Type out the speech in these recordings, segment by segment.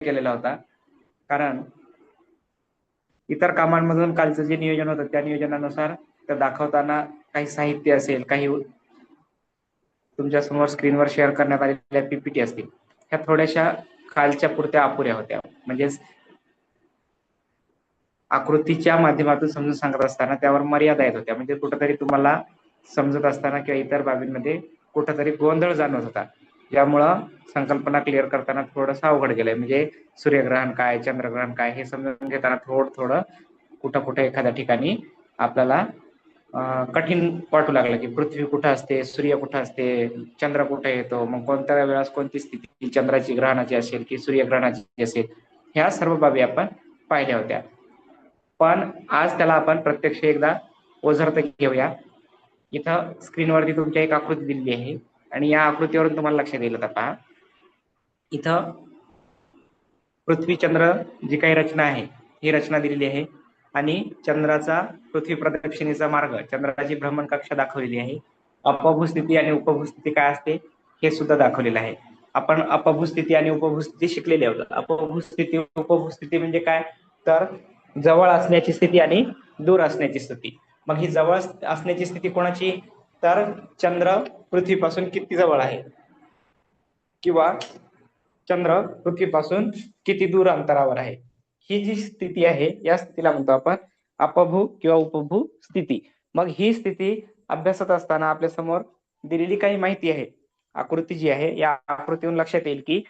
केलेला होता, कारण इतर कामांमधून कालचं जे नियोजन होतं त्या नियोजनानुसार तर दाखवताना काही साहित्य असेल, काही तुमच्या समोर स्क्रीनवर शेअर करण्यात आलेल्या पीपीटी असतील, ह्या थोड्याशा खालच्या पुरत्या अपुऱ्या होत्या. म्हणजेच आकृतीच्या माध्यमातून समजून सांगत असताना त्यावर मर्यादा येत होत्या. म्हणजे कुठेतरी तुम्हाला समजत असताना किंवा इतर बाबींमध्ये कुठेतरी गोंधळ जाणवत होता, ज्यामुळं संकल्पना क्लिअर करताना थोडंसं अवघड गेलंय. म्हणजे सूर्यग्रहण काय, चंद्रग्रहण काय हे समजून घेताना थोडं कुठं कुठे एखाद्या ठिकाणी आपल्याला कठीण वाटू लागलं की पृथ्वी कुठं असते, सूर्य कुठं असते, चंद्र कुठे येतो, मग कोणत्या वेळेस कोणती स्थिती चंद्राची ग्रहणाची असेल की सूर्यग्रहणाची असेल, ह्या सर्व बाबी आपण पाहिल्या होत्या. पण आज त्याला आपण प्रत्यक्ष एकदा ओझरत घेऊया. इथं स्क्रीनवरती तुमच्या एक आकृती दिलेली आहे आणि या आकृतीवरून तुम्हाला लक्षात येईल. आता पहा, इथं पृथ्वी चंद्र जी काही रचना आहे ही रचना दिलेली आहे आणि चंद्राचा पृथ्वी प्रदक्षिणेचा मार्ग, चंद्राची भ्रमण कक्षा दाखवलेली आहे. अपभूस्थिती आणि उपभूस्थिती काय असते हे सुद्धा दाखवलेलं आहे. आपण अपभूस्थिती आणि उपभूस्थिती शिकलेले आहोत. अपभूस्थिती उपभूस्थिती म्हणजे काय, तर जवळ असण्याची स्थिती आणि दूर असण्याची स्थिती. मग ही जवळ असण्याची स्थिती कोणाची, तर चंद्र पृथ्वीपासून किती जवळ आहे किंवा चंद्र पृथ्वीपासून किती दूर अंतरावर आहे, ही जी स्थिती आहे या स्थितीला म्हणतो आपण अपभू किंवा उपभू स्थिती. मग ही स्थिती अभ्यासत असताना आपल्या समोर दिलेली काही माहिती आहे, आकृती जी आहे या आकृतीवरून लक्षात येईल की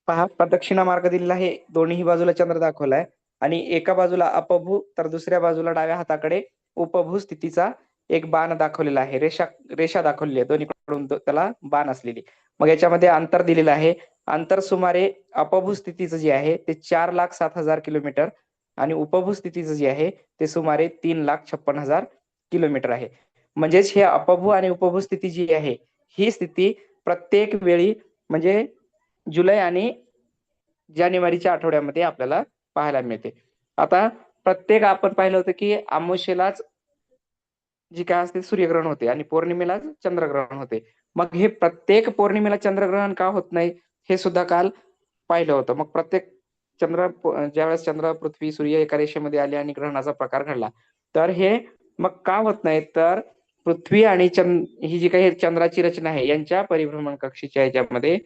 पहा, प्रदक्षिणा मार्ग दिलेला आहे, दोन्ही बाजूला चंद्र दाखवलाय आणि एका बाजूला अपभू तर दुसऱ्या बाजूला डाव्या हाताकडे उपभू स्थितीचा एक बाण दाखवलेला आहे, रेषा दाखवलेली आहे, दोन्हीकडून त्याला बाण असलेली. मग याच्यामध्ये अंतर दिलेलं आहे, अंतर सुमारे अपभू स्थितीचं जे आहे ते 4,07,000 किलोमीटर आणि उपभू स्थितीचं जे आहे ते सुमारे 3,56,000 किलोमीटर आहे. म्हणजेच हे अपभू आणि उपभू स्थिती जी आहे ही स्थिती प्रत्येक वेळी म्हणजे जुलै आणि जानेवारीच्या आठवड्यामध्ये आपल्याला पाहायला मिळते. आता प्रत्येक आपण पाहिलं होतं की अमावस्येलाच जी काय असते सूर्यग्रहण होते आणि पौर्णिमेला चंद्रग्रहण होते. मग हे प्रत्येक पौर्णिमेला चंद्रग्रहण का होत नाही हे सुद्धा काल पाहिलं होतं. मग प्रत्येक ज्यावेळेस चंद्र पृथ्वी सूर्य एका रेषेमध्ये आले आणि ग्रहणाचा प्रकार घडला, तर हे मग का होत नाही, तर पृथ्वी आणि ही जी काही चंद्राची रचना आहे यांच्या परिभ्रमण कक्षेच्या याच्यामध्ये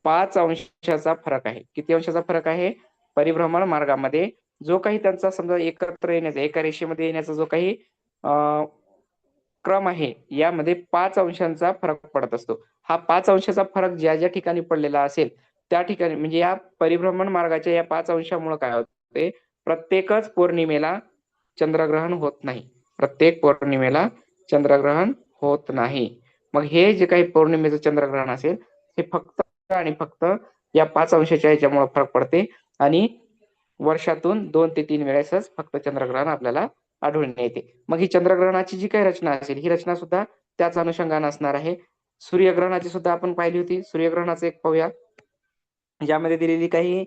5 अंशाचा फरक आहे. किती अंशाचा फरक आहे, परिभ्रमण मार्गामध्ये जो काही त्यांचा समजा एकत्र येण्याचा, एका रेषेमध्ये येण्याचा जो काही क्रम आहे यामध्ये 5 अंशांचा फरक पडत असतो. हा 5 अंशाचा फरक ज्या ज्या ठिकाणी पडलेला असेल त्या ठिकाणी म्हणजे या परिभ्रमण मार्गाच्या या 5 अंशामुळे काय होते, प्रत्येकच पौर्णिमेला चंद्रग्रहण होत नाही. प्रत्येक पौर्णिमेला चंद्रग्रहण होत नाही. मग हे जे काही पौर्णिमेचं चंद्रग्रहण असेल हे फक्त आणि फक्त या 5 अंशाच्या याच्यामुळे फरक पडते आणि वर्षातून 2 ते 3 वेळेसच फक्त चंद्रग्रहण आपल्याला आढळून येते. मग ही चंद्रग्रहणाची जी काही रचना असेल ही रचना सुद्धा त्याच अनुषंगाने असणार आहे. सूर्यग्रहणाची सुद्धा आपण पाहिली होती. सूर्यग्रहणाचं एक पाहूया, ज्यामध्ये दिलेली काही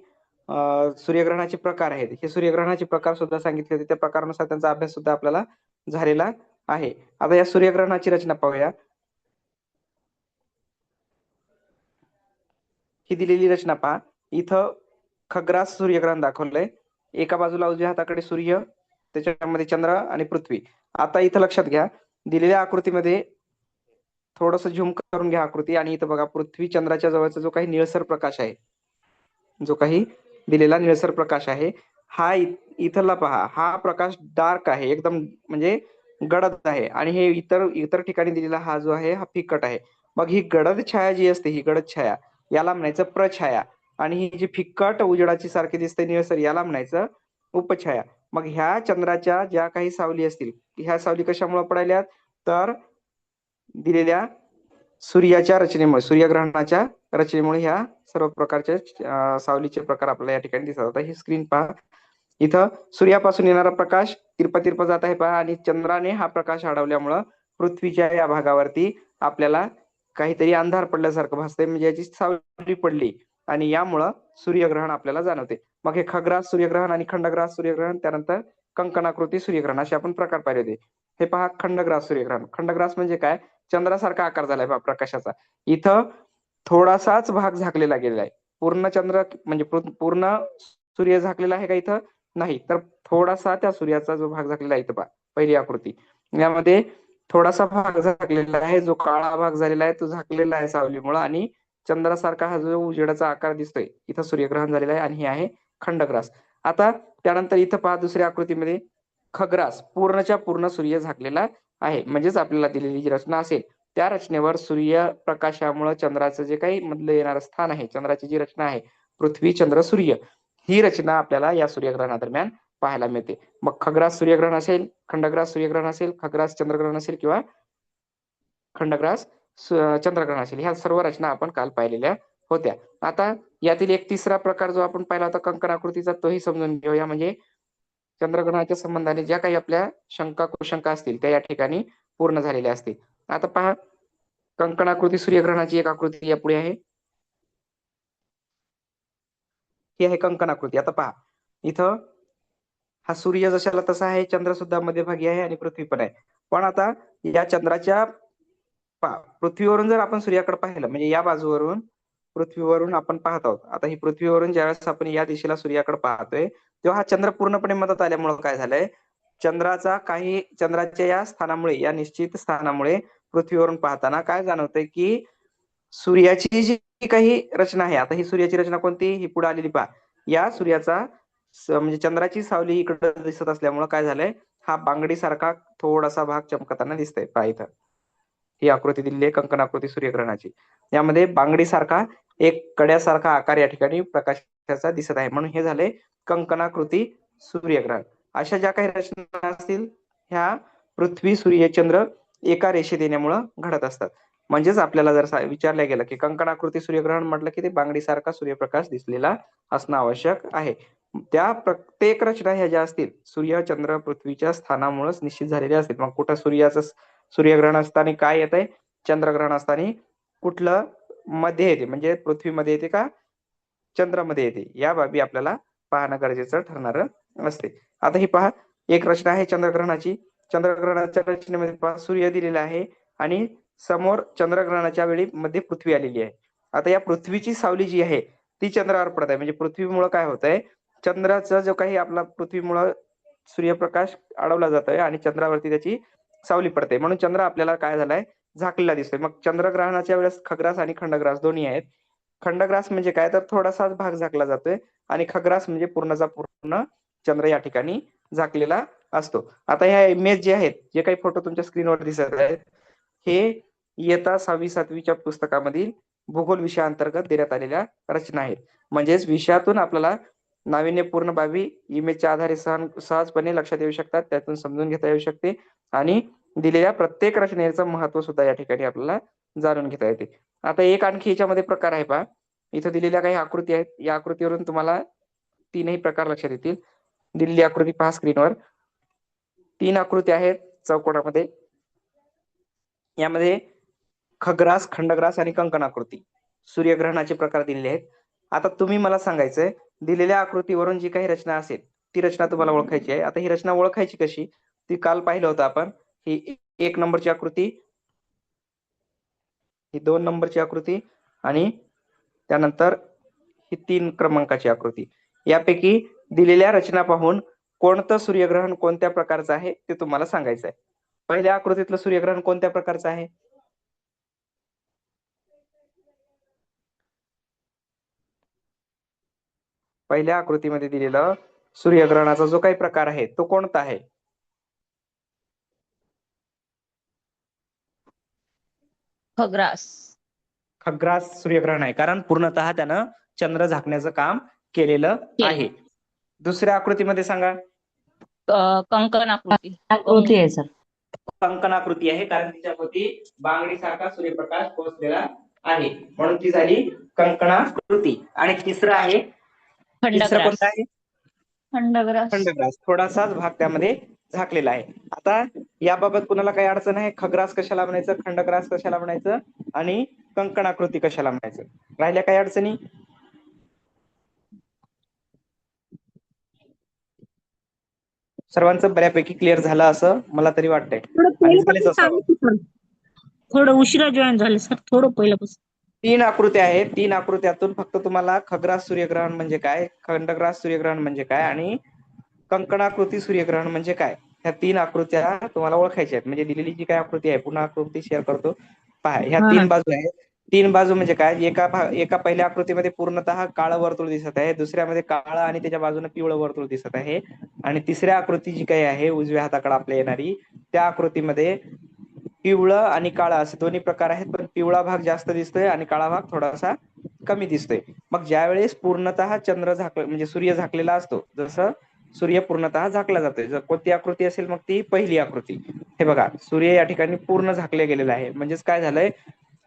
सूर्यग्रहणाचे प्रकार आहेत. हे सूर्यग्रहणाचे प्रकार सुद्धा सांगितले होते, त्या प्रकारानुसार त्यांचा अभ्यास सुद्धा आपल्याला झालेला आहे. आता या सूर्यग्रहणाची रचना पाहूया. ही दिलेली रचना पहा, इथं खग्रास सूर्यग्रहण दाखवलंय, एका बाजूला उजव्या हाताकडे सूर्य, त्याच्यामध्ये चंद्र आणि पृथ्वी. आता इथं लक्षात घ्या, दिलेल्या आकृतीमध्ये थोडस झूम करून घ्या आकृती आणि इथं बघा पृथ्वी चंद्राच्या जवळचा जो काही निळसर प्रकाश आहे, जो काही दिलेला निळसर प्रकाश आहे हा इथला पहा, हा प्रकाश डार्क आहे, एकदम म्हणजे गडद आहे आणि हे इतर ठिकाणी दिलेला हा जो आहे हा फिकट आहे. मग ही गडद छाया जी असते, ही गडद छाया याला म्हणायचं प्रछाया आणि ही जी फिकट उजेडाची सारखी दिसते निळसर याला म्हणायचं उपछाया. मग ह्या चंद्राच्या ज्या काही सावली असतील ह्या सावली कशामुळे पडायल्यात, तर दिलेल्या सूर्याच्या रचनेमुळे, सूर्यग्रहणाच्या रचनेमुळे ह्या सर्व प्रकारच्या सावलीचे प्रकार आपल्याला या ठिकाणी दिसत होता. ही स्क्रीन पहा, इथं सूर्यापासून येणारा प्रकाश तिरपा जात आहे पहा आणि चंद्राने हा प्रकाश अडवल्यामुळं पृथ्वीच्या या भागावरती आपल्याला काहीतरी अंधार पडल्यासारखं भासतंय, म्हणजे याची सावली पडली आणि यामुळं सूर्यग्रहण आपल्याला जाणवते. मग हे खग्रास सूर्यग्रहण आणि खंडग्रास सूर्यग्रहण, त्यानंतर कंकणाकृती सूर्यग्रहण असे आपण प्रकार पाहिले होते. हे पहा खंडग्रास सूर्यग्रहण. खंडग्रास म्हणजे काय, चंद्रासारखा आकार झालाय पहा प्रकाशाचा, इथं थोडासाच भाग झाकलेला गेलेला आहे, पूर्ण चंद्र म्हणजे पूर्ण सूर्य झाकलेला आहे का इथं? नाही. तर थोडासा त्या सूर्याचा जो भाग झाकलेला आहे इथं पहा, पहिली आकृती, यामध्ये थोडासा भाग झाकलेला आहे, जो काळा भाग झालेला आहे तो झाकलेला आहे सावलीमुळे, आणि चंद्रासारखा हा जो उजेडाचा आकार दिसतोय इथं सूर्यग्रहण झालेला आहे, आणि हे आहे खंडग्रास. आता त्यानंतर इथं पहा दुसऱ्या आकृतीमध्ये खग्रास, पूर्णच्या पूर्ण सूर्य झाकलेला आहे. म्हणजेच आपल्याला दिलेली जी रचना असेल त्या रचनेवर सूर्यप्रकाशामुळे चंद्राचं जे काही मधलं येणारं स्थान आहे, चंद्राची जी रचना आहे पृथ्वी चंद्र सूर्य, ही रचना आपल्याला या सूर्यग्रहणादरम्यान पाहायला मिळते. मग खग्रास सूर्यग्रहण असेल, खंडग्रास सूर्यग्रहण असेल, खग्रास चंद्रग्रहण असेल किंवा खंडग्रास चंद्रग्रहण असेल, ह्या सर्व रचना आपण काल पाहिलेल्या होत्या. आता यातील एक तिसरा प्रकार जो आपण पाहिला होता कंकण आकृतीचा, तोही समजून घेऊया. म्हणजे चंद्रग्रहणाच्या संबंधाने ज्या काही आपल्या शंका कुशंका असतील त्या या ठिकाणी पूर्ण झालेल्या असतील. आता पहा, कंकणाकृती सूर्यग्रहणाची एक आकृती या पुढे आहे, ही आहे कंकणाकृती. आता पहा, इथं हा सूर्य जशाला तसा आहे, चंद्र सुद्धा मध्यभागी आहे आणि पृथ्वी पण आहे. पण आता या चंद्राच्या पृथ्वीवरून जर आपण सूर्याकडे पाहिलं, म्हणजे या बाजूवरून पृथ्वीवरून आपण पाहत आहोत. आता ही पृथ्वीवरून ज्यावेळेस आपण या दिशेला सूर्याकडे पाहतोय, तेव्हा हा चंद्र पूर्णपणे मदत आल्यामुळे काय झालंय, चंद्राच्या या स्थानामुळे, या निश्चित स्थानामुळे पृथ्वीवरून पाहताना काय जाणवतंय की सूर्याची जी काही रचना आहे, आता ही सूर्याची रचना कोणती, ही पुढे आलेली पहा, या सूर्याचा म्हणजे चंद्राची सावली इकडे दिसत असल्यामुळे काय झालंय, हा बांगडी सारखा थोडासा भाग चमकताना दिसतोय पहा इथं. ही आकृती दिलेली आहे कंकण आकृती सूर्यग्रहणाची. यामध्ये बांगडी सारखा एक कड्यासारखा आकार या ठिकाणी प्रकाशाचा दिसत आहे, म्हणून हे झाले कंकणाकृती सूर्यग्रहण. अशा ज्या काही रचना असतील ह्या पृथ्वी सूर्य चंद्र एका रेषेत येण्यामुळं घडत असतात. म्हणजेच आपल्याला जर विचारलं गेलं की कंकणाकृती सूर्यग्रहण म्हटलं की ते बांगडीसारखा सूर्यप्रकाश दिसलेला असणं आवश्यक आहे. त्या प्रत्येक रचना ह्या ज्या असतील सूर्य चंद्र पृथ्वीच्या स्थानामुळेच निश्चित झालेल्या असतील. मग कुठं सूर्यग्रहण असताना काय येत आहे, चंद्रग्रहण असताना कुठलं मध्ये येते, म्हणजे पृथ्वीमध्ये येते का चंद्रामध्ये येते, या बाबी आपल्याला पाहणं गरजेचं ठरणार असते. आता ही पहा, एक रचना आहे चंद्रग्रहणाची. चंद्रग्रहणाच्या रचनेमध्ये पहा, सूर्य दिलेला आहे आणि समोर चंद्रग्रहणाच्या वेळी मध्ये पृथ्वी आलेली आहे. आता या पृथ्वीची सावली जी आहे ती चंद्रावर पडत आहे, म्हणजे पृथ्वीमुळे काय होत आहे, चंद्राचा जो काही आपला पृथ्वीमुळे सूर्यप्रकाश अडवला जातोय आणि चंद्रावरती त्याची सावली पडते, म्हणून चंद्र आपल्याला काय झालाय, झाकलेला दिसतोय. मग चंद्रग्रहणाच्या वेळेस खग्रास आणि खंडग्रास दोन्ही आहेत. खंडग्रास म्हणजे काय, तर थोडासाच भाग झाकला जातोय, आणि खग्रास म्हणजे पूर्णचा पूर्ण चंद्र या ठिकाणी झाकलेला असतो. आता ह्या इमेज जे आहेत, जे काही फोटो तुमच्या स्क्रीनवर दिसत आहेत, हे इयत्ता 6वी-7वीच्या पुस्तकामधील भूगोल विषयाअंतर्गत देण्यात आलेल्या रचना आहेत. म्हणजेच विषयातून आपल्याला नाविन्यपूर्ण बाबी इमेजच्या आधारे सहजपणे लक्षात येऊ शकतात, त्यातून समजून घेता येऊ शकते, आणि दिलेल्या प्रत्येक रचनेचं महत्व सुद्धा या ठिकाणी आपल्याला जाणून घेता येते. आता एक आणखी याच्यामध्ये प्रकार आहे पहा, इथं दिलेल्या काही आकृती आहेत, या आकृतीवरून तुम्हाला तीनही प्रकार लक्षात येतील. दिलेली आकृती पहा स्क्रीनवर, 3 आकृती आहेत चौकोनामध्ये. यामध्ये खग्रास, खंडग्रास आणि कंकण आकृती सूर्यग्रहणाचे प्रकार दिलेले आहेत. आता तुम्ही मला सांगायचंय, दिलेल्या आकृतीवरून जी काही रचना असेल ती रचना तुम्हाला ओळखायची आहे. आता ही रचना ओळखायची कशी, ती काल पाहिलं होतं आपण. ही 1 नंबरची आकृती, ही 2 नंबरची आकृती, आणि त्यानंतर ही 3 क्रमांकाची आकृती. यापैकी दिलेल्या रचना पाहून कोणतं सूर्यग्रहण कोणत्या प्रकारचं आहे ते तुम्हाला सांगायचं आहे. पहिल्या आकृतीतलं सूर्यग्रहण कोणत्या प्रकारचं आहे, पहिल्या आकृतीमध्ये दिलेलं सूर्यग्रहणाचा जो काही प्रकार आहे तो कोणता आहे, खग्रास. खग्रास सूर्यग्रहण आहे, कारण पूर्णतः त्यानं चंद्र झाकण्याचं काम केलेलं आहे. दुसऱ्या आकृतीमध्ये सांगा, कंकण आकृती. आकृती आहे सर, कंकणाकृती आहे, कारण तिच्याभोवती बांगडी सारखा सूर्यप्रकाश पोहोचलेला आहे, म्हणून ती झाली कंकणाकृती. आणि तिसरं आहे, तिसरं कोणतं आहे, खंडग्रास. खंडग्रास, थोडासाच भाग त्यामध्ये झाकलेला आहे. आता याबाबत कुणाला काही अडचण आहे, खग्रास कशाला म्हणायचं, खंडग्रास कशाला म्हणायचं, आणि कंकणाकृती कशाला म्हणायचं, राहिल्या काही अडचणी? सर्वांचं बऱ्यापैकी क्लिअर झालं असं मला तरी वाटतंय. थोडं उशिरा जॉईन झाले सर, थोडं पहिल्यापासून. तीन आकृत्या आहेत. तीन आकृत्यातून फक्त तुम्हाला खग्रास सूर्यग्रहण म्हणजे काय, खंडग्रास सूर्यग्रहण म्हणजे काय आणि कंकणाकृती सूर्यग्रहण म्हणजे काय, ह्या तीन आकृत्या तुम्हाला ओळखायच्या आहेत. म्हणजे दिलेली जी काय आकृती आहे, पुन्हा आकृती शेअर करतो पहा. ह्या हा ना. तीन बाजू आहेत. तीन बाजू म्हणजे काय, एका पहिल्या आकृतीमध्ये पूर्णतः काळं वर्तुळ दिसत आहे, दुसऱ्यामध्ये काळं आणि त्याच्या बाजूने पिवळं वर्तुळ दिसत आहे, आणि तिसऱ्या आकृती जी काही आहे उजव्या हाताकडे आपल्या येणारी, त्या आकृतीमध्ये पिवळं आणि काळं असे दोन्ही प्रकार आहेत, पण पिवळा भाग जास्त दिसतोय आणि काळा भाग थोडासा कमी दिसतोय. मग ज्या वेळेस पूर्णतः चंद्र म्हणजे सूर्य झाकलेला असतो, जसं सूर्य पूर्णतः झाकला जातोय, जर कोणती आकृती असेल मग ती पहिली आकृती. हे बघा, सूर्य या ठिकाणी पूर्ण झाकले गेलेला आहे, म्हणजेच काय झालंय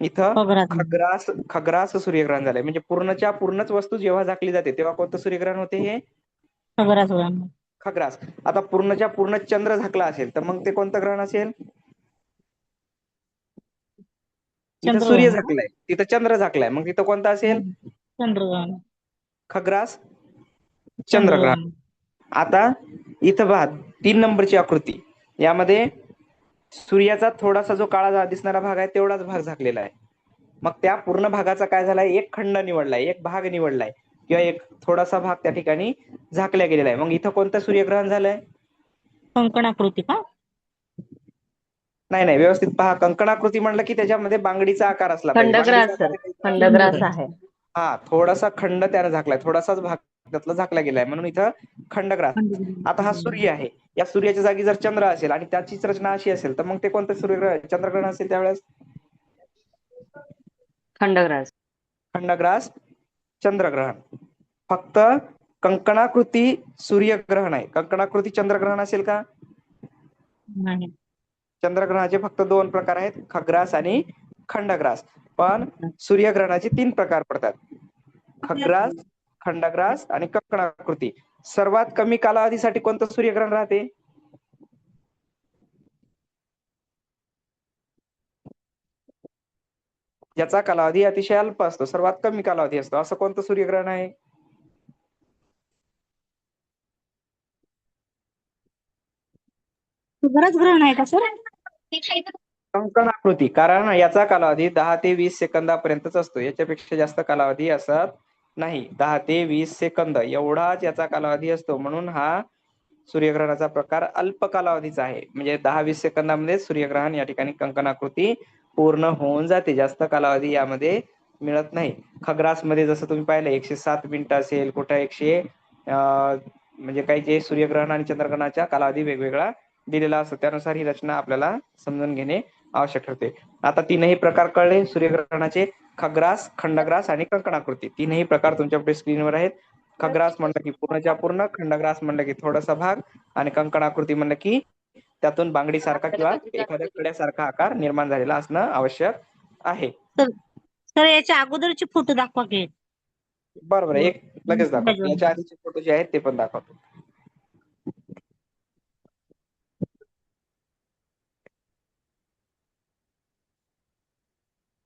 इथं, खग्रास. खग्रास सूर्यग्रहण झालंय. म्हणजे पूर्णच्या पूर्णच वस्तू जेव्हा झाकली जाते तेव्हा कोणतं सूर्यग्रहण होते, हे खग्रास. खग्रास. आता पूर्णच्या पूर्ण चंद्र झाकला असेल तर मग ते कोणतं ग्रहण असेल, इथं सूर्य चंद्रग्रहण का? झाकलाय तिथं चंद्र झाकलाय, मग तिथं कोणतं असेल, चंद्रग्रहण. खग्रास चंद्रग्रहण. चंद्रग्रहण. आता इथं पहा, 3 नंबरची आकृती, यामध्ये सूर्याचा थोडासा जो काळा दिसणारा भाग आहे तेवढाच भाग झाकलेला आहे. मग त्या पूर्ण भागाचा काय झालाय, एक खंड निवडलाय, एक भाग निवडलाय, किंवा एक थोडासा भाग त्या ठिकाणी झाकला गेलेला आहे. मग इथं कोणतं सूर्यग्रहण झालंय, कंकणाकृती का? नाही नाही, व्यवस्थित पहा. कंकणाकृती म्हणलं की त्याच्यामध्ये बांगडीचा आकार असला पाहिजे. बांगडीचा खंडग्रास आकार सर, असला खंडग्रास पाहिजे. आहे. हा, थोडासा खंड त्यानं झाकलाय, थोडासाच भाग त्यातला झाकला गेलाय, म्हणून इथं खंडग्रास. आता हा सूर्य आहे, या सूर्याच्या जागी जर चंद्र असेल आणि त्याचीच रचना अशी असेल तर मग ते कोणतं सूर्यग्रहण चंद्रग्रहण असेल, त्यावेळेस खंडग्रास. खंडग्रास चंद्रग्रहण. फक्त कंकणाकृती सूर्यग्रहण आहे, कंकणाकृती चंद्रग्रहण असेल का? नाही. चंद्रग्रहणाचे फक्त 2 प्रकार आहेत, खग्रास आणि खंडग्रास. पण सूर्यग्रहणाचे 3 प्रकार पडतात, खग्रास, खंडग्रास आणि कंकणाकृती. सर्वात कमी कालावधीसाठी कोणतं सूर्यग्रहण राहते, ज्याचा कालावधी अतिशय अल्प असतो, सर्वात कमी कालावधी असतो, असं कोणतं सूर्यग्रहण आहे, बरंच ग्रहण आहे का सर? कंकणाकृती. कारण याचा कालावधी 10 ते 20 सेकंदापर्यंतच असतो, याच्यापेक्षा जास्त कालावधी असत नाही. 10 ते 20 सेकंद एवढाच याचा कालावधी असतो, म्हणून हा सूर्यग्रहणाचा प्रकार अल्प कालावधीचा आहे. म्हणजे 10-20 सेकंदामध्ये सूर्यग्रहण या ठिकाणी कंकणाकृती पूर्ण होऊन जाते, जास्त कालावधी यामध्ये मिळत नाही. खग्रास मध्ये जसं तुम्ही पाहिलं 107 मिनिटं असेल, कुठं 100 म्हणजे काही जे सूर्यग्रहण आणि चंद्रग्रहणाचा कालावधी वेगवेगळा दिलेला असतो, त्यानुसार ही रचना आपल्याला समजून घेणे आवश्यक ठरते. आता 3ही प्रकार कळले सूर्यग्रहणाचे, खग्रास, खंडग्रास आणि कंकणाकृती. 3ही प्रकार तुमच्या पुढे स्क्रीनवर आहेत. खग्रास म्हणलं की पूर्णच्या पूर्ण, खंडग्रास म्हणलं की थोडासा भाग, आणि कंकणाकृती म्हणलं की त्यातून बांगडी सारखा किंवा एखाद्या कड्यासारखा आकार निर्माण झालेला असणं आवश्यक आहे. सर सर याच्या अगोदरचे फोटो दाखवा की. बरोबर, एक लगेच दाखवतो, याच्या आधीचे फोटो जे आहेत ते पण दाखवतो.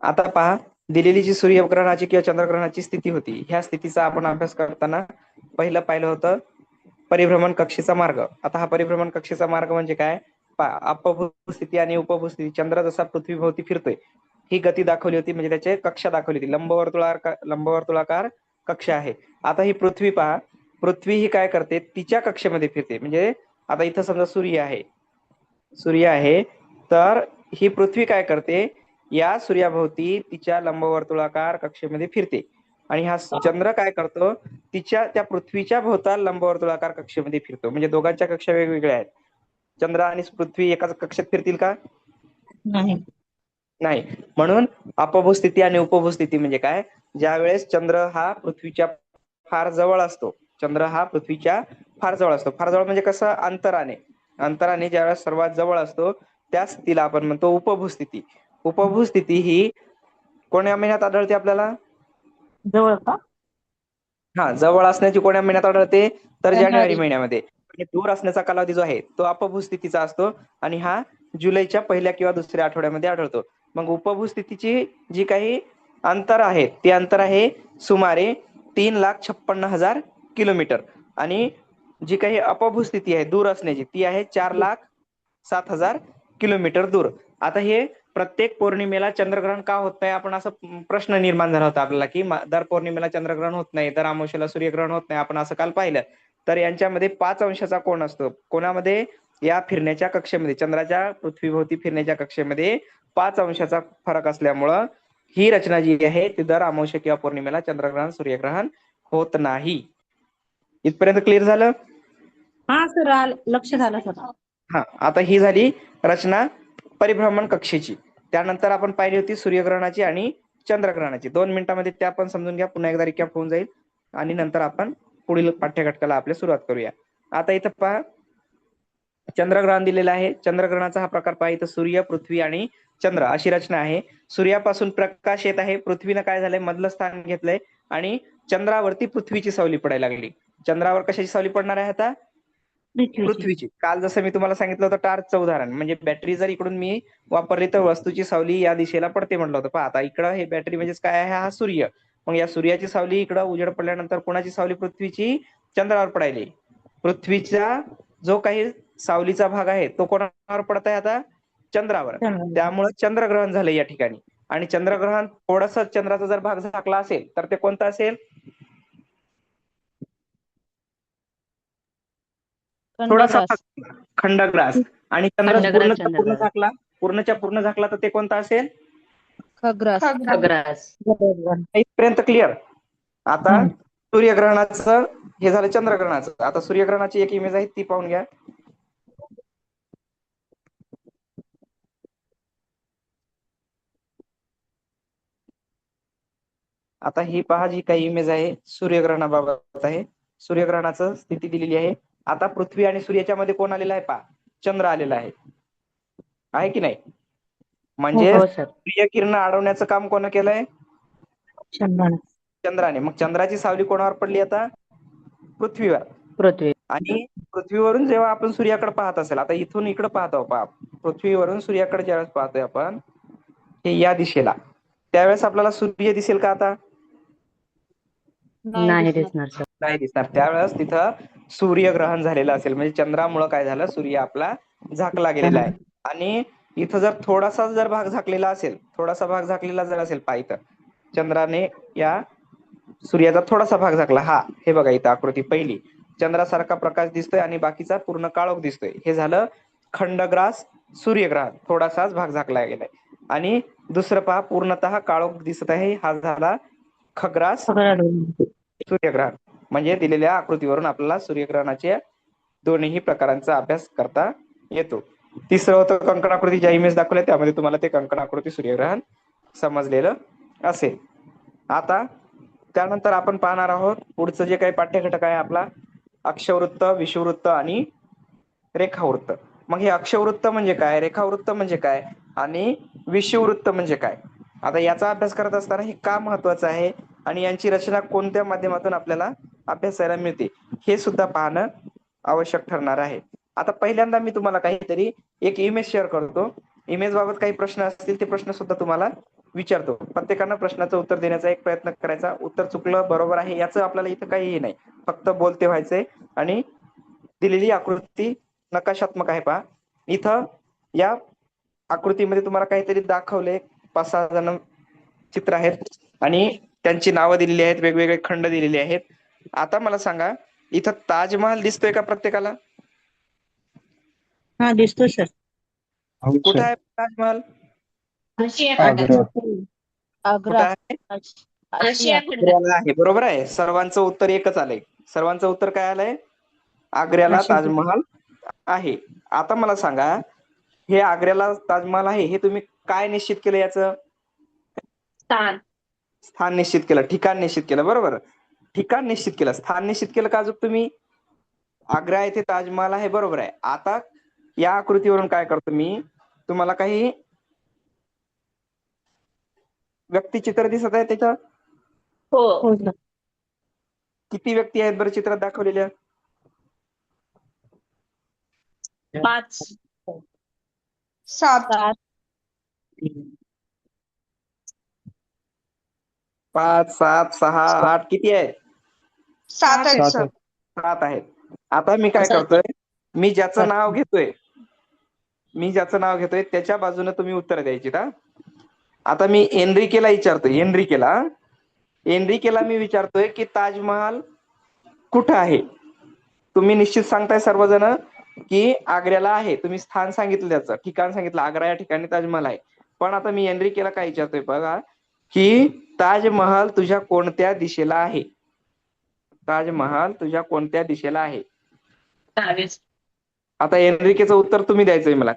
आता पहा, दिलेली जी सूर्यग्रहणाची किंवा चंद्रग्रहणाची स्थिती होती, ह्या स्थितीचा आपण अभ्यास करताना पहिलं पाहिलं होतं परिभ्रमण कक्षेचा मार्ग. आता हा परिभ्रमण कक्षेचा मार्ग म्हणजे काय, अपभूस्थिती आणि उपभूस्थिती, चंद्र जसा पृथ्वीभोवती फिरतोय ही गती दाखवली होती, म्हणजे त्याची कक्षा दाखवली होती, लंबवर्तुळाकार कक्षा आहे. आता ही पृथ्वी पहा, पृथ्वी ही काय करते, तिच्या कक्षेमध्ये फिरते. म्हणजे आता इथं समजा सूर्य आहे, तर ही पृथ्वी काय करते, या सूर्याभोवती तिच्या लंबवर्तुळाकार कक्षेमध्ये फिरते, आणि हा चंद्र काय करतो, त्या पृथ्वीच्या भोवताल लंबवर्तुळाकार कक्षेमध्ये फिरतो. म्हणजे दोघांच्या कक्षा वेगवेगळ्या आहेत. चंद्र आणि पृथ्वी एकाच कक्षेत फिरतील का? नाही. नाही. म्हणून अपभूस्थिती आणि उपभूस्थिती म्हणजे काय, ज्या वेळेस चंद्र हा पृथ्वीच्या फार जवळ असतो, चंद्र हा पृथ्वीच्या फार जवळ असतो, फार जवळ म्हणजे कसं, अंतराने ज्यावेळेस सर्वात जवळ असतो त्या स्थितीला आपण म्हणतो उपभूस्थिती. उपभूस्थिती ही कोण्या महिन्यात आढळते आपल्याला, जवळ का? हा, जवळ असण्याची कोण्या महिन्यात आढळते, तर जानेवारी जानेवारी. महिन्यामध्ये. आणि दूर असण्याचा कालावधी जो आहे तो अपभूस्थितीचा असतो, आणि हा जुलैच्या पहिल्या किंवा दुसऱ्या आठवड्यामध्ये आढळतो. मग उपभूस्थितीची जी काही अंतर आहे ते अंतर आहे सुमारे 3,56,000 किलोमीटर, आणि जी काही अपभूस्थिती आहे दूर असण्याची ती आहे 4,07,000 किलोमीटर दूर. आता हे प्रत्येक पौर्णिमेला चंद्रग्रहण का होत नाही, आपण असं प्रश्न निर्माण झाला होता आपल्याला की दर पौर्णिमेला चंद्रग्रहण होत नाही, दर अमावस्येला सूर्यग्रहण होत नाही, आपण असं काल पाहिलं. तर यांच्यामध्ये 5 अंशाचा कोन असतो. कोणामध्ये? या फिरण्याच्या कक्षेमध्ये, चंद्राच्या पृथ्वीभोवती फिरण्याच्या कक्षेमध्ये 5 अंशाचा फरक असल्यामुळं ही रचना जी आहे ती दर अमावस्या किंवा पौर्णिमेला चंद्रग्रहण सूर्यग्रहण होत नाही. इथपर्यंत क्लिअर झालं? हा सर, लक्षात आलं सर. हा, आता ही झाली रचना परिभ्रमण कक्षेची. त्यानंतर आपण पाहिली होती सूर्यग्रहणाची आणि चंद्रग्रहणाची. 2 मिनिटांमध्ये त्या पण समजून घ्या, पुन्हा एकदा रिकॅप होऊन जाईल आणि नंतर आपण पुढील पाठ्यघटकाला आपल्या सुरुवात करूया. आता इथं पहा, चंद्रग्रहण दिलेलं आहे. चंद्रग्रहणाचा हा प्रकार पहा, इथं सूर्य, पृथ्वी आणि चंद्र अशी रचना आहे. सूर्यापासून प्रकाश येत आहे, पृथ्वीनं काय झालंय मधलं स्थान घेतलंय आणि चंद्रावरती पृथ्वीची सावली पडायला लागली. चंद्रावर कशाची सावली पडणार आहे आता? पृथ्वीची. काल जसं मी तुम्हाला सांगितलं होतं टॉर्चचं उदाहरण, म्हणजे बॅटरी जर इकडून मी वापरली तर वस्तूची सावली या दिशेला पडते म्हटलं होतं. पहा आता इकडं हे बॅटरी म्हणजेच काय आहे, हा सूर्य. मग या सूर्याची सावली इकडं उजेड पडल्यानंतर कोणाची सावली? पृथ्वीची चंद्रावर पडायली. पृथ्वीचा जो काही सावलीचा भाग आहे तो कोणावर पडत आहे आता? चंद्रावर. त्यामुळे चंद्रग्रहण झालं या ठिकाणी. आणि चंद्रग्रहण थोडंसं चंद्राचा जर भाग झाकला असेल तर ते कोणतं असेल? थोडासा खंडग्रास. आणि चंद्र पूर्ण झाकला, पूर्णच्या पूर्ण झाकला तर ते कोणता असेल? खग्रास. इथपर्यंत क्लिअर? आता सूर्यग्रहणाचं हे झालं चंद्रग्रहणाचं. आता सूर्यग्रहणाची एक इमेज आहे ती पाहून घ्या. आता ही पहा, जी काही इमेज आहे सूर्यग्रहणाबाबत आहे. सूर्यग्रहणाचं स्थिती दिलेली आहे. आता पृथ्वी आणि सूर्याच्या मध्ये कोण आलेला आहे? पहा, चंद्र आलेला आहे की नाही? म्हणजे सूर्यकिरण अडवण्याचं काम कोण केलंय? चंद्राने. मग चंद्राची सावली कोणावर पडली आता? पृथ्वीवर. आणि पृथ्वीवरून जेव्हा आपण सूर्याकडे पाहत असेल, आता इथून इकडे पाहतो पहा, पृथ्वीवरून सूर्याकडे ज्यावेळेस पाहतोय आपण हे या दिशेला, त्यावेळेस आपल्याला सूर्य दिसेल का आता? नाही दिसणार सर. नाही दिसणार. त्यावेळेस तिथं सूर्यग्रहण झालेलं असेल, म्हणजे चंद्रामुळे काय झालं, सूर्य आपला झाकला गेलेला आहे. आणि इथं जर थोडासा जर भाग झाकलेला असेल, थोडासा भाग झाकलेला जर असेल, पहा इथं चंद्राने या सूर्याचा थोडासा भाग झाकला. हा, हे बघा इथं आकृती पहिली, चंद्रासारखा प्रकाश दिसतोय आणि बाकीचा पूर्ण काळोख दिसतोय. हे झालं खंडग्रास सूर्यग्रहण, थोडासाच भाग झाकला गेलाय. आणि दुसरं पहा, पूर्णतः काळोख दिसत आहे, हा झाला खग्रास सूर्यग्रहण. म्हणजे दिलेल्या आकृतीवरून आपल्याला सूर्यग्रहणाच्या दोन्ही प्रकारांचा अभ्यास करता येतो. तिसरं होतं कंकण आकृती, ज्या इमेज दाखवल्या त्यामध्ये तुम्हाला ते कंकण आकृती सूर्यग्रहण समजलेलं असेल. आता त्यानंतर आपण पाहणार आहोत पुढचं जे काही पाठ्यघटक आहे आपला, अक्षवृत्त, विषुववृत्त आणि रेखावृत्त. मग हे अक्षवृत्त म्हणजे काय, रेखावृत्त म्हणजे काय आणि विषुववृत्त म्हणजे काय? आता याचा अभ्यास करत असताना हे का महत्वाचं आहे आणि यांची रचना कोणत्या माध्यमातून आपल्याला अभ्यासायला मिळते हे सुद्धा पाहणं आवश्यक ठरणार आहे. आता पहिल्यांदा मी तुम्हाला काहीतरी एक इमेज शेअर करतो. इमेज बाबत काही प्रश्न असतील ते प्रश्न सुद्धा तुम्हाला विचारतो. प्रत्येकानं प्रश्नाचं उत्तर देण्याचा एक प्रयत्न करायचा. उत्तर चुकलं बरोबर आहे याचं आपल्याला इथं काहीही नाही, फक्त बोलते व्हायचंय. आणि दिलेली आकृती नकाशात्मक आहे पहा. इथं या आकृतीमध्ये तुम्हाला काहीतरी दाखवले, 5-6 जण चित्र आहेत आणि त्यांची नावं दिलेली आहेत, वेगवेगळे खंड दिलेले आहेत. आता मला सांगा, इथं ताजमहाल दिसतोय का प्रत्येकाला? हा, दिसतो सर. कुठं आहे ताजमहाल? आग्रा. आग्र्याला आहे. बरोबर आहे. सर्वांचं उत्तर एकच आलंय. सर्वांचं उत्तर काय आलंय? आग्र्याला ताजमहाल आहे. आता मला सांगा, हे आग्र्याला ताजमहाल आहे हे तुम्ही काय निश्चित केलं? याचं स्थान निश्चित केलं, ठिकाण निश्चित केलं. बरोबर, ठिकाण निश्चित केलं, स्थान निश्चित केलं का? अजून तुम्ही आग्रा येथे ताजमहाल आहे, बरोबर आहे. आता या आकृतीवरून काय करतो मी, तुम्हाला काही व्यक्तिचित्र दिसत आहे तिथं? हो. किती व्यक्ती आहेत बरं चित्रात दाखवलेल्या? 5 7 5 7 6 8 किती आहेत? 7 आहेत सर. 7 आहेत. आता मी काय करतोय, मी ज्याचं नाव घेतोय मी ज्याचं नाव घेतोय त्याच्या बाजूने तुम्ही उत्तर द्यायची हा. आता मी एनरिकेला विचारतोय, एनरिकेला मी विचारतोय की ताजमहाल कुठं आहे? तुम्ही निश्चित सांगताय सर्वजण की आग्र्याला आहे. तुम्ही स्थान सांगितलं, त्याचं ठिकाण सांगितलं, आग्रा या ठिकाणी ताजमहाल आहे. पण आता मी एनरिकेला काय विचारतोय बघा, की ताजमहाल तुझ्या कोणत्या दिशेला आहे? ताजमहाल तुझ्या कोणत्या दिशेला आहे? आता एनरिकेचं उत्तर तुम्ही द्यायचंय मला.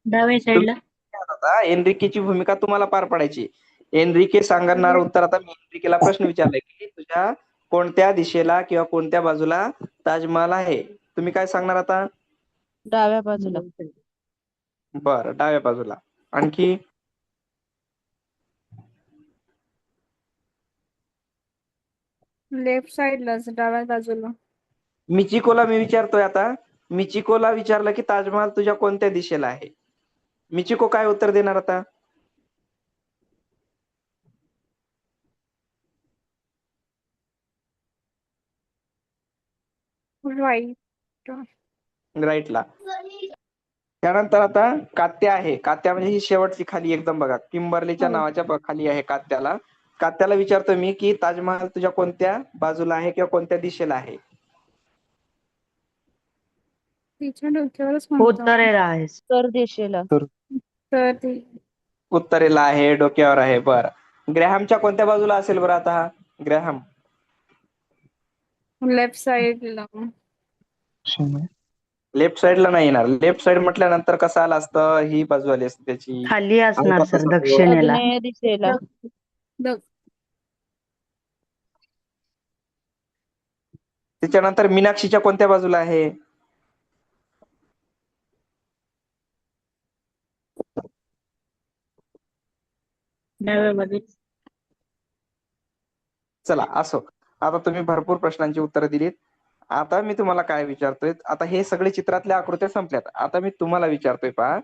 डाव्या साईडला. आता एनरिकेची भूमिका तुम्हाला पार पाडायची. एनरिके सांगणार उत्तर. आता मी एनरिकेला प्रश्न विचारलाय की तुझ्या कोणत्या दिशेला किंवा कोणत्या बाजूला ताजमहाल आहे? तुम्ही काय सांगणार आता? डाव्या बाजूला. बरं, डाव्या बाजूला. आणखी? लेफ्ट साइडलाच, डाव्या बाजूला. मिचिकोला मी विचारतोय आता, मिचिकोला विचारलं की ताजमहाल तुझ्या कोणत्या दिशेला आहे? मिचिको काय उत्तर देणार आता? राईट. राईटला. त्यानंतर आता कात्या आहे. कात्या म्हणजे ही शेवटची खाली एकदम बघा, किंबर्लीच्या नावाच्या खाली आहे कात्याला. कात्याला विचारतो मी की ताजमहाल तुझ्या कोणत्या बाजूला आहे किंवा कोणत्या दिशेला आहे? तिच्या डोक्यावरच म्हणतो. उत्तरेला आहे. उत्तर दिशेला. तर ती उत्तरेला आहे, डोक्यावर आहे. बरं, ग्रॅहमच्या कोणत्या बाजूला असेल बरं आता हा ग्रॅहम? लेफ्ट साइडला. लेफ्ट साइडला नाही येणार. लेफ्ट साइड म्हटल्यानंतर कसं आलं असतं, ही बाजू आली असते त्याची. खाली असणार सर, दक्षिणेला. आग्नेय दिशेला. त्याच्यानंतर मीनाक्षीच्या कोणत्या बाजूला आहे? डाव्या बाजूला. चला असो, आता तुम्ही भरपूर प्रश्नांची उत्तरं दिलीत. आता मी तुम्हाला काय विचारतोय, आता हे सगळे चित्रातल्या आकृत्या संपल्यात. आता मी तुम्हाला विचारतोय पहा,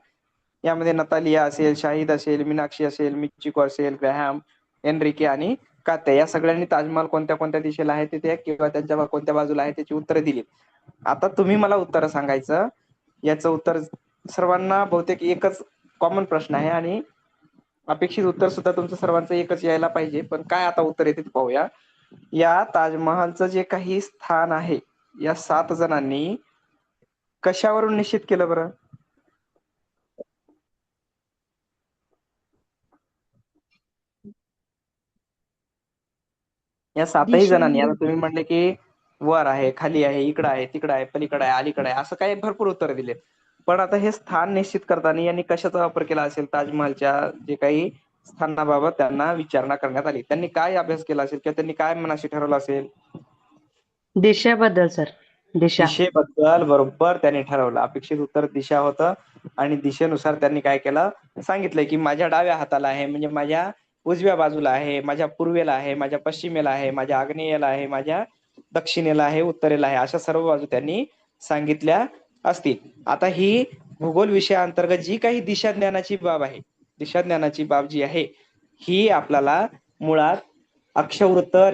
यामध्ये नतालिया असेल, शाहिद असेल, मीनाक्षी असेल, मिचिको असेल, ग्रॅहम, एनरिके आणि कात्या, या सगळ्यांनी ताजमहाल कोणत्या कोणत्या दिशेला आहे ते किंवा त्यांच्या कोणत्या बाजूला आहे त्याची उत्तरं दिलीत. आता तुम्ही मला उत्तरं सांगायचं. याचं उत्तर सर्वांना बहुतेक एकच कॉमन प्रश्न आहे आणि अपेक्षित उत्तर सुद्धा तुमचं सर्वांचं एकच यायला पाहिजे. पण काय आता उत्तर येते ते पाहूया. या ताजमहालचं जे काही स्थान आहे, या 7 जणांनी कशावरून निश्चित केलं बरं? या 7ही जणांनी, आता तुम्ही म्हणले की वर आहे, खाली आहे, इकडं आहे, तिकडं आहे, पलीकडे आहे, अलीकडे आहे, असं काही भरपूर उत्तर दिले. पण आता हे स्थान निश्चित करताना यांनी कशाचा वापर केला असेल? ताजमहालच्या जे काही स्थानाबाबत त्यांना विचारणा करण्यात आली. त्यांनी काय अभ्यास केला असेल किंवा त्यांनी काय मनाशी ठरवलं असेल? दिशेबद्दल सर. दिशेबद्दल बरोबर त्यांनी ठरवलं. अपेक्षित उत्तर दिशा होतं आणि दिशेनुसार त्यांनी काय केलं, सांगितलंय की माझ्या डाव्या हाताला आहे, म्हणजे माझ्या उजव्या बाजूला आहे, माझ्या पूर्वेला आहे, माझ्या पश्चिमेला आहे, माझ्या आग्नेयेला आहे, माझ्या दक्षिणेला आहे, उत्तरेला आहे, अशा सर्व बाजू त्यांनी सांगितल्या असतील. आता ही भूगोल विषयाअंतर्गत जी काही दिशा ज्ञानाची बाब आहे, दिशा ज्ञानाची बाब जी आहे, ही आपल्याला मुळात अक्षवृत्त, रेखा